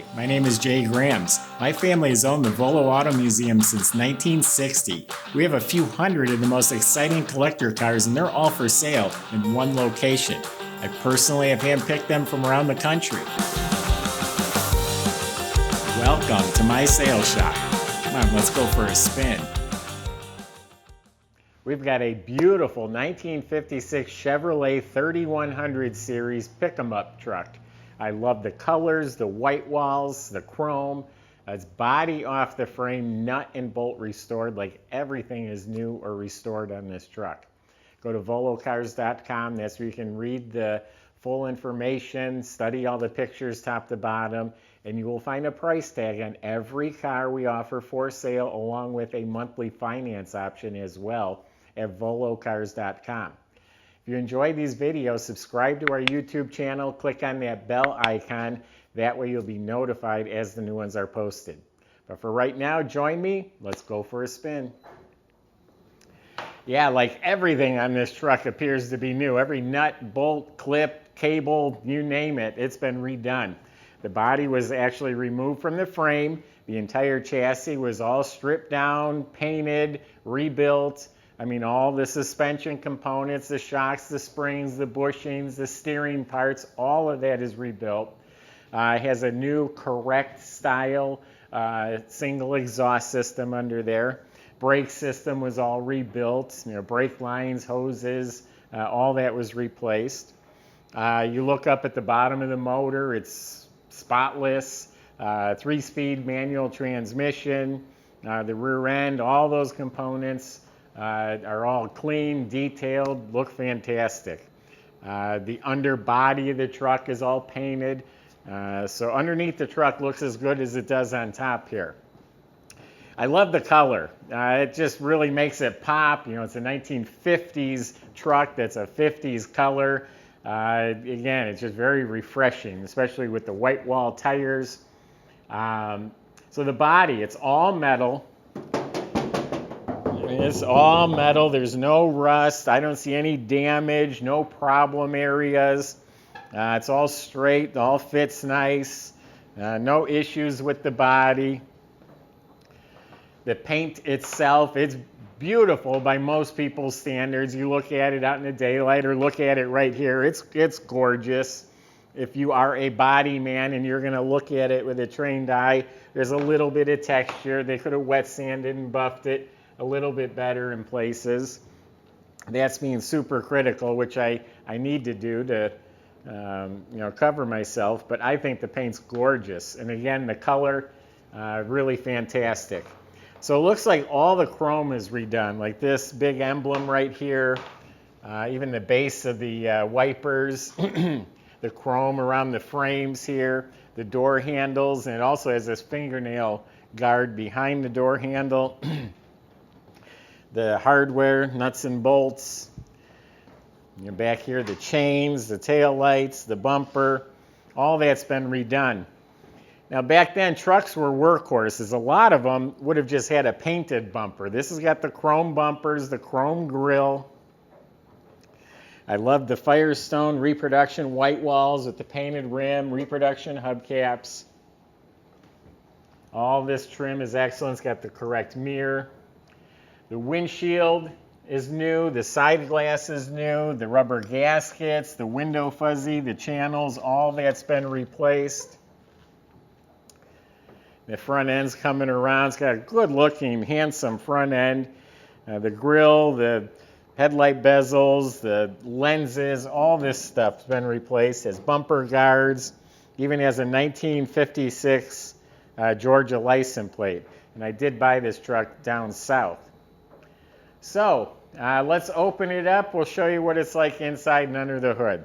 Hi, my name is Jay Grams. My family has owned the Volo Auto Museum since 1960. We have a few hundred of the most exciting collector cars, and they're all for sale in one location. I personally have handpicked them from around the country. Welcome to my sales shop. Come on, let's go for a spin. We've got a beautiful 1956 Chevrolet 3100 series pick-em-up truck. I love the colors, the white walls, the chrome. It's body off the frame, nut and bolt restored, like everything is new or restored on this truck. Go to volocars.com. That's where you can read the full information, study all the pictures top to bottom, and you will find a price tag on every car we offer for sale, along with a monthly finance option as well at volocars.com. If you enjoy these videos, subscribe to our YouTube channel, click on that bell icon. That way you'll be notified as the new ones are posted. But for right now, join me. Let's go for a spin. Yeah, like everything on this truck appears to be new. Every nut, bolt, clip, cable, you name it, it's been redone. The body was actually removed from the frame. The entire chassis was all stripped down, painted, rebuilt. I mean, all the suspension components, the shocks, the springs, the bushings, the steering parts, all of that is rebuilt. It has a new correct style single exhaust system under there. Brake system was all rebuilt. You know, brake lines, hoses, all that was replaced. You look up at the bottom of the motor, it's spotless. 3-speed manual transmission. The rear end, all those components are all clean, detailed, look fantastic. The underbody of the truck is all painted, so underneath the truck looks as good as it does on top here. I love the color. It just really makes it pop. You know, it's a 1950s truck that's a 50s color. Again, it's just very refreshing, especially with the white wall tires. So the body, it's all metal. It's all metal. There's no rust. I don't see any damage, no problem areas. It's all straight, all fits nice. No issues with the body. The paint itself, it's beautiful by most people's standards. You look at it out in the daylight or look at it right here, it's gorgeous. If you are a body man and you're going to look at it with a trained eye, there's a little bit of texture. They could have wet sanded and buffed it a little bit better in places. That's being super critical, which I need to do to cover myself, but I think the paint's gorgeous. And again, the color, really fantastic. So it looks like all the chrome is redone, like this big emblem right here, even the base of the wipers, the chrome around the frames here, the door handles, and it also has this fingernail guard behind the door handle. The hardware, nuts and bolts. You're back here, the chains, the tail lights, the bumper, all that's been redone. Now back then, trucks were workhorses. A lot of them would have just had a painted bumper. This has got the chrome bumpers, the chrome grille. I love the Firestone Reproduction white walls with the painted rim, Reproduction hubcaps. All this trim is excellent. It's got the correct mirror. The windshield is new, the side glass is new, the rubber gaskets, the window fuzzy, the channels, all that's been replaced. The front end's coming around. It's got a good looking, handsome front end. The grille, the headlight bezels, the lenses, all this stuff's been replaced. It has bumper guards, even has a 1956 Georgia license plate. And I did buy this truck down south. So let's open it up. We'll show you what it's like inside and under the hood.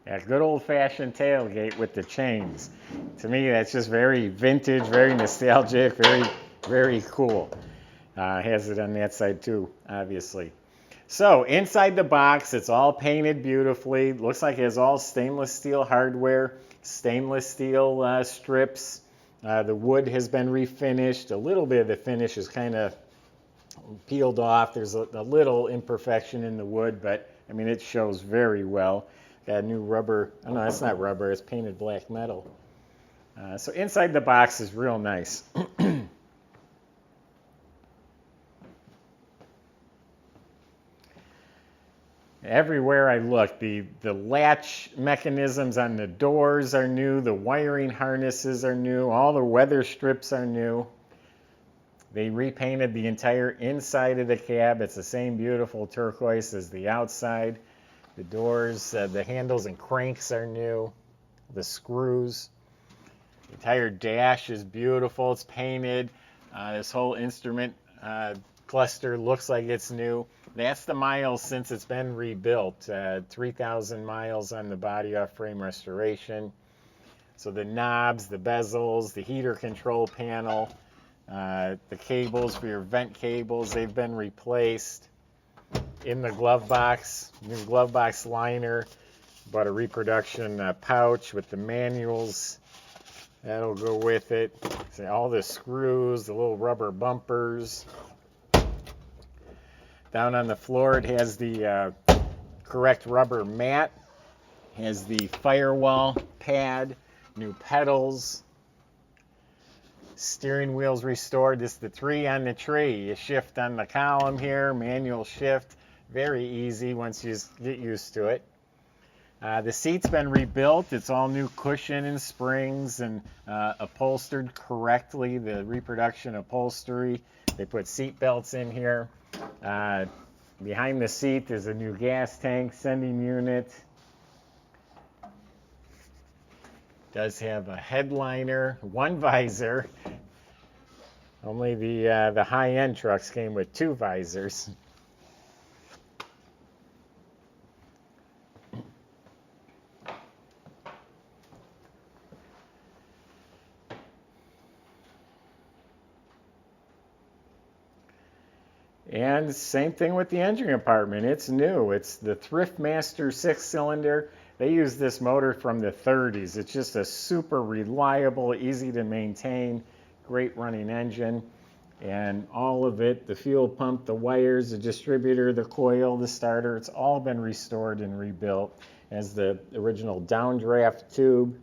Yeah, good old-fashioned tailgate with the chains. To me, that's just very vintage, very nostalgic, very, very cool. Has it on that side too, obviously. So inside the box, it's all painted beautifully. Looks like it has all stainless steel hardware, stainless steel strips. The wood has been refinished. A little bit of the finish is kind of peeled off. There's a little imperfection in the wood, but I mean, it shows very well. Got a new rubber. Oh no, that's not rubber. It's painted black metal. So inside the box is real nice. Everywhere I look, the latch mechanisms on the doors are new, the wiring harnesses are new, all the weather strips are new. They repainted the entire inside of the cab. It's the same beautiful turquoise as the outside. The doors, the handles and cranks are new, the screws. The entire dash is beautiful, it's painted. This whole instrument cluster looks like it's new. That's the miles since it's been rebuilt. 3,000 miles on the body off frame restoration. So the knobs, the bezels, the heater control panel, the cables for your vent cables, they've been replaced. In the glove box, new glove box liner. Bought a Reproduction pouch with the manuals. That'll go with it. See, all the screws, the little rubber bumpers. Down on the floor, it has the correct rubber mat. Has the firewall pad, new pedals. Steering wheel's restored. This is the 3 on the tree. You shift on the column here, manual shift. Very easy once you get used to it. The seat's been rebuilt. It's all new cushion and springs and upholstered correctly, the Reproduction upholstery. They put seat belts in here. Behind the seat is a new gas tank sending unit. Does have a headliner, 1 visor. Only the high-end trucks came with 2 visors. And same thing with the engine compartment. It's new. It's the Thriftmaster 6-cylinder. They use this motor from the 30s. It's just a super reliable, easy to maintain, great running engine. And all of it, the fuel pump, the wires, the distributor, the coil, the starter, it's all been restored and rebuilt as the original downdraft tube.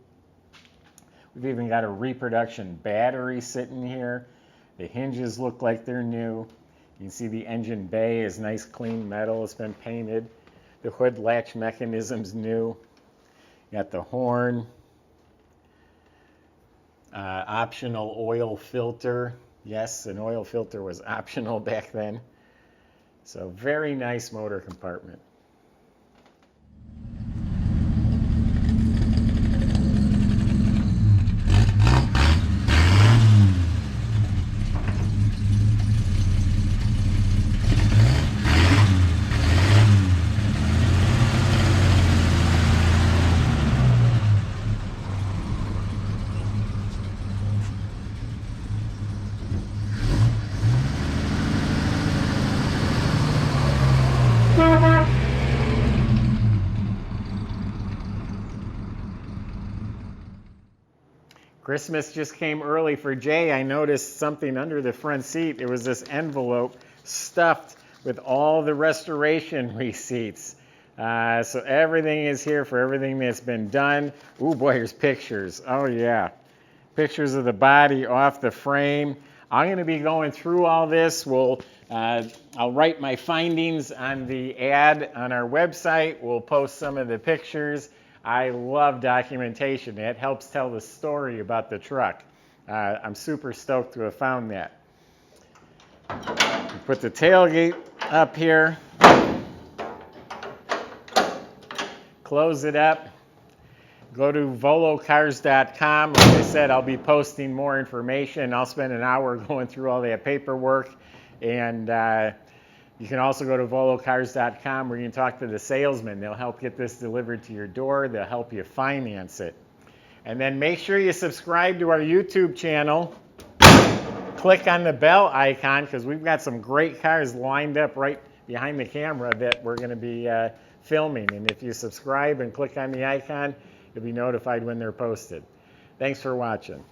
We've even got a Reproduction battery sitting here. The hinges look like they're new. You can see the engine bay is nice clean metal. It's been painted. The hood latch mechanism's new. You got the horn. Optional oil filter. Yes, an oil filter was optional back then. So very nice motor compartment. Christmas just came early for Jay. I noticed something under the front seat. It was this envelope stuffed with all the restoration receipts. So everything is here for everything that's been done. Ooh, boy, here's pictures. Oh, yeah. Pictures of the body off the frame. I'm going to be going through all this. I'll write my findings on the ad on our website. We'll post some of the pictures. I love documentation. It helps tell the story about the truck. I'm super stoked to have found that. Put the tailgate up here. Close it up. Go to volocars.com. Like I said, I'll be posting more information. I'll spend an hour going through all that paperwork. And you can also go to volocars.com where you can talk to the salesman. They'll help get this delivered to your door. They'll help you finance it. And then make sure you subscribe to our YouTube channel. Click on the bell icon because we've got some great cars lined up right behind the camera that we're going to be filming. And if you subscribe and click on the icon, you'll be notified when they're posted. Thanks for watching.